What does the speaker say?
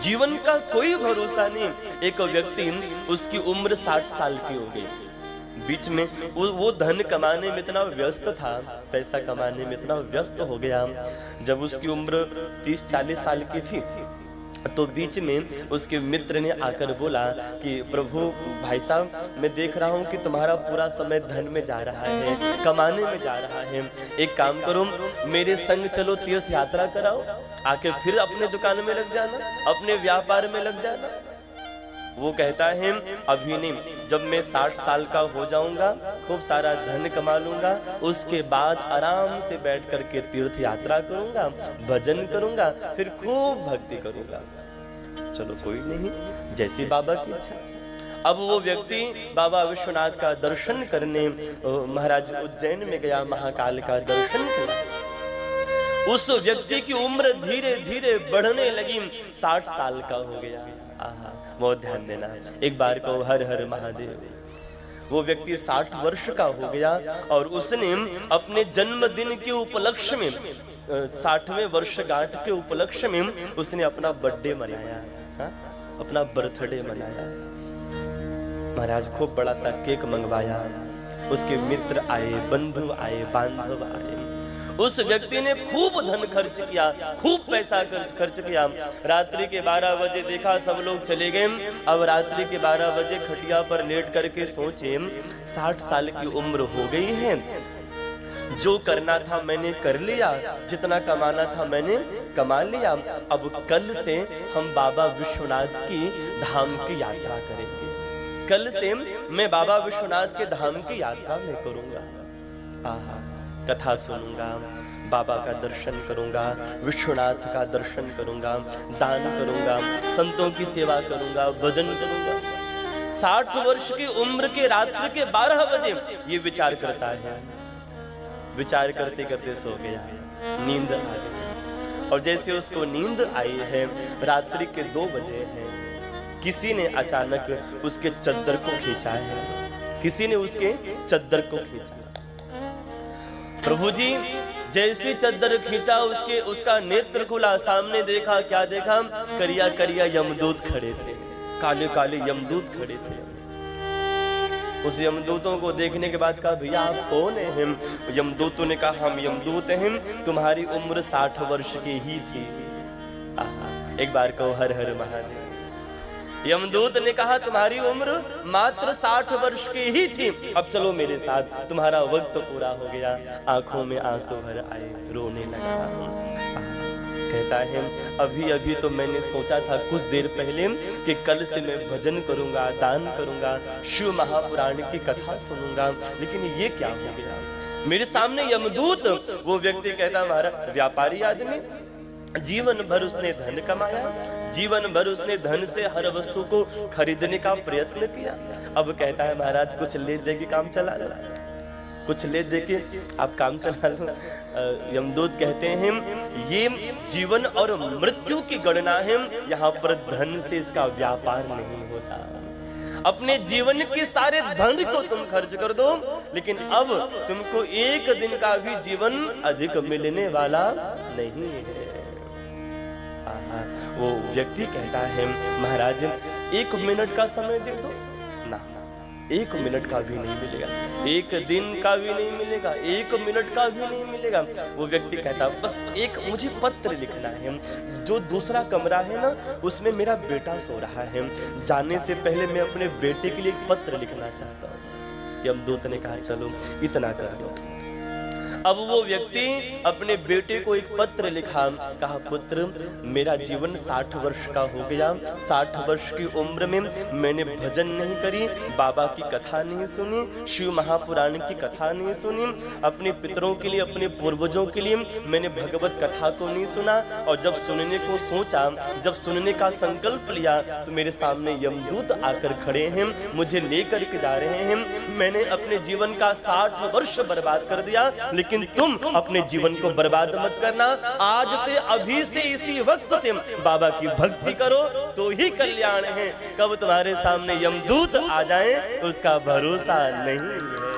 जीवन का कोई भरोसा नहीं। एक व्यक्ति, उसकी उम्र 60 साल की हो गई, बीच में वो धन कमाने में इतना व्यस्त था, पैसा कमाने में इतना व्यस्त हो गया, जब उसकी उम्र 30-40 साल की थी तो बीच में उसके मित्र ने आकर बोला कि प्रभु भाई साहब, मैं देख रहा हूँ कि तुम्हारा पूरा समय धन में जा रहा है, कमाने में जा रहा है, एक काम करो मेरे संग चलो, तीर्थ यात्रा कराओ, आके फिर अपने दुकान में लग जाना, अपने व्यापार में लग जाना। वो कहता है अभी नहीं, जब मैं 60 साल का हो जाऊंगा, खूब सारा धन कमा लूंगा, उसके बाद आराम से बैठ करके तीर्थ यात्रा करूंगा, भजन करूंगा, फिर खूब भक्ति करूंगा। चलो कोई नहीं, जैसी बाबा की इच्छा। अब वो व्यक्ति बाबा विश्वनाथ का दर्शन करने महाराज उज्जैन में गया, महाकाल का दर्शन किया। उस व्यक्ति की उम्र धीरे धीरे बढ़ने लगी, 60 साल का हो गया। आहा, बहुत ध्यान देना, एक बार को हर हर महादेव। वो व्यक्ति 60 वर्ष का हो गया और उसने अपने जन्मदिन के उपलक्ष्य में, 60वें वर्षगांठ के उपलक्ष्य में उसने अपना बर्थडे मनाया, अपना बर्थडे मनाया। महाराज खूब बड़ा सा केक मंगवाया, उसके मित्र आए, बंधु आए, बांधव आए। उस व्यक्ति ने खूब धन खर्च किया, खूब पैसा खर्च किया। रात्रि के 12 बजे देखा सब लोग चले गए। अब रात्रि के 12 बजे खटिया पर लेट करके सोचे 60 साल की उम्र हो गई है, जो करना था मैंने कर लिया, जितना कमाना था मैंने कमा लिया, अब कल से हम बाबा विश्वनाथ की धाम की यात्रा करेंगे, कल से मैं बाबा विश्वनाथ के धाम की यात्रा में करूंगा। आहा, कथा सुनूंगा, बाबा का दर्शन करूंगा, विश्वनाथ का दर्शन करूंगा, दान करूंगा, संतों की सेवा करूंगा, भजन करूंगा। 60 वर्ष की उम्र के रात्रि के 12 बजे ये विचार करता है, विचार करते करते सो गया, नींद आ गई। और जैसे उसको नींद आई है, रात्रि के 2 बजे है, किसी ने अचानक उसके चद्दर को खींचा है, किसी ने उसके चद्दर को खींचा। प्रभु जी जैसी चद्दर खींचा, उसका नेत्र खुला, सामने देखा, क्या देखा, करिया करिया यमदूत खड़े थे, काले काले यमदूत खड़े थे। उस यमदूतों को देखने के बाद कहा, भैया आप कौन हैं? यमदूतों ने कहा, हम यमदूत हैं, तुम्हारी उम्र 60 वर्ष की ही थी। एक बार कहो हर हर महादेव। यमदूत ने कहा, तुम्हारी उम्र मात्र 60 वर्ष की ही थी, अब चलो मेरे साथ, तुम्हारा वक्त पूरा हो गया। आंखों में आंसू भर आए, रोने लगा। कहता है अभी अभी तो मैंने सोचा था कुछ देर पहले कि कल से मैं भजन करूंगा, दान करूंगा, शिव महापुराण की कथा सुनूंगा, लेकिन ये क्या हो गया, मेरे सामने यमदूत। वो व्यक्ति कहता, हमारा व्यापारी आदमी, जीवन भर उसने धन कमाया, जीवन भर उसने धन से हर वस्तु को खरीदने का प्रयत्न किया। अब कहता है महाराज कुछ ले दे के काम चला लो, कुछ ले दे के आप काम चला लो। यमदूत कहते हैं ये जीवन और मृत्यु की गणना है, यहाँ पर धन से इसका व्यापार नहीं होता। अपने जीवन के सारे धन को तुम खर्च कर दो, लेकिन अब तुमको एक दिन का भी जीवन अधिक मिलने वाला नहीं है। वो व्यक्ति कहता है महाराज 1 मिनट का समय दे दो ना, 1 मिनट का भी नहीं मिलेगा, 1 दिन का भी नहीं मिलेगा, 1 मिनट का भी नहीं मिलेगा। वो व्यक्ति कहता बस एक मुझे पत्र लिखना है, जो दूसरा कमरा है ना उसमें मेरा बेटा सो रहा है, जाने से पहले मैं अपने बेटे के लिए एक पत्र लिखना चाहता हूँ। यमदूत ने कहा चलो इतना कर लो। अब वो व्यक्ति अपने बेटे को एक पत्र लिखा, कहा पुत्र मेरा जीवन 60 वर्ष का हो गया, 60 वर्ष की उम्र में मैंने भजन नहीं करी, बाबा की कथा नहीं सुनी, शिव महापुराण की कथा नहीं सुनी, अपने पितरों के लिए, अपने पूर्वजों के लिए मैंने भगवत कथा को नहीं सुना, और जब सुनने को सोचा, जब सुनने का संकल्प लिया तो मेरे सामने यमदूत आकर खड़े हैं, मुझे लेकर के जा रहे हैं। मैंने अपने जीवन का 60 वर्ष बर्बाद कर दिया, लेकिन तुम अपने जीवन को बर्बाद मत करना। आज से, अभी से, इसी वक्त से बाबा की भक्ति करो तो ही कल्याण है। कब तुम्हारे सामने यमदूत आ जाए उसका भरोसा नहीं है।